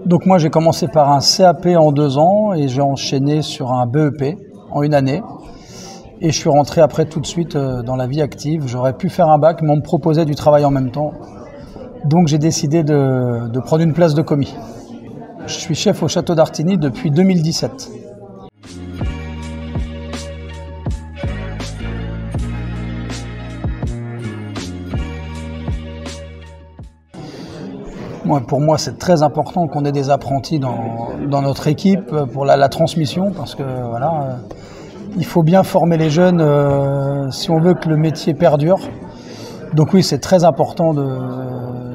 Donc moi j'ai commencé par un CAP en 2 ans et j'ai enchaîné sur un BEP en 1 année. Et je suis rentré après tout de suite dans la vie active. J'aurais pu faire un bac, mais on me proposait du travail en même temps. Donc j'ai décidé de prendre une place de commis. Je suis chef au château d'Artigny depuis 2017. Pour moi, c'est très important qu'on ait des apprentis dans notre équipe pour la transmission, parce que voilà, il faut bien former les jeunes si on veut que le métier perdure. Donc oui, c'est très important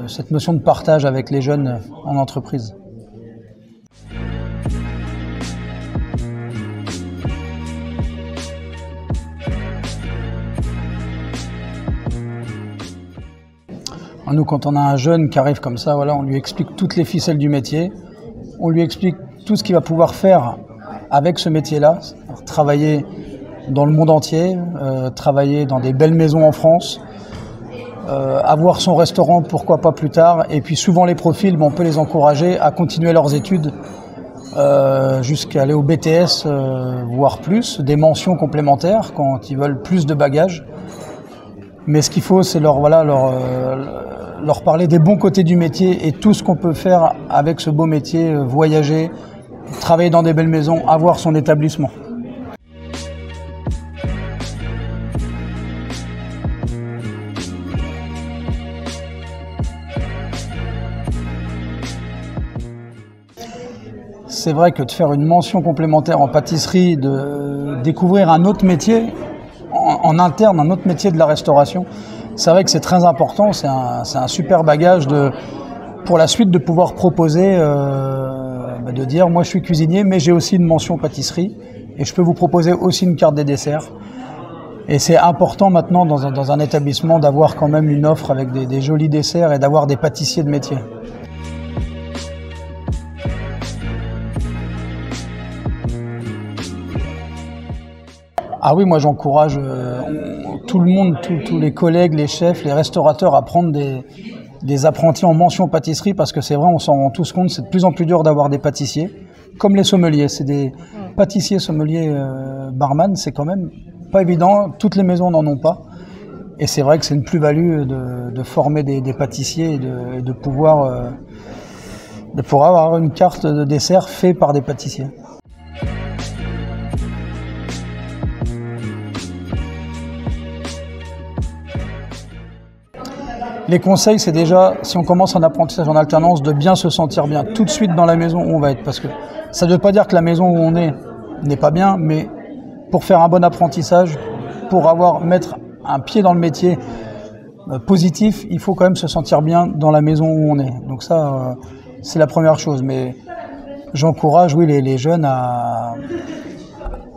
cette notion de partage avec les jeunes en entreprise. Nous, quand on a un jeune qui arrive comme ça, voilà, on lui explique toutes les ficelles du métier, on lui explique tout ce qu'il va pouvoir faire avec ce métier-là, travailler dans le monde entier, travailler dans des belles maisons en France, avoir son restaurant, pourquoi pas plus tard, et puis souvent les profils, on peut les encourager à continuer leurs études jusqu'à aller au BTS, voire plus, des mentions complémentaires quand ils veulent plus de bagages. Mais ce qu'il faut, c'est leur parler des bons côtés du métier et tout ce qu'on peut faire avec ce beau métier, voyager, travailler dans des belles maisons, avoir son établissement. C'est vrai que de faire une mention complémentaire en pâtisserie, de découvrir un autre métier, en interne, un autre métier de la restauration, c'est vrai que c'est très important, c'est un super bagage pour la suite de pouvoir proposer, de dire moi je suis cuisinier mais j'ai aussi une mention pâtisserie et je peux vous proposer aussi une carte des desserts. Et c'est important maintenant dans un établissement d'avoir quand même une offre avec des jolis desserts et d'avoir des pâtissiers de métier. Ah oui, moi j'encourage tout le monde, tous les collègues, les chefs, les restaurateurs à prendre des apprentis en mention pâtisserie parce que c'est vrai, on s'en rend tous compte, c'est de plus en plus dur d'avoir des pâtissiers, comme les sommeliers. C'est des pâtissiers, sommeliers, barman, c'est quand même pas évident, toutes les maisons n'en ont pas. Et c'est vrai que c'est une plus-value de former des pâtissiers et de pouvoir avoir une carte de dessert faite par des pâtissiers. Les conseils, c'est déjà, si on commence un apprentissage en alternance, de bien se sentir bien tout de suite dans la maison où on va être. Parce que ça ne veut pas dire que la maison où on est n'est pas bien, mais pour faire un bon apprentissage, pour mettre un pied dans le métier positif, il faut quand même se sentir bien dans la maison où on est. Donc ça, c'est la première chose. Mais j'encourage, oui, les jeunes à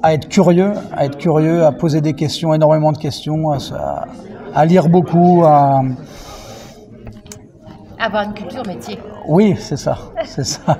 être curieux, à poser des questions, énormément de questions, à lire beaucoup, avoir une culture métier. Oui, c'est ça, c'est ça.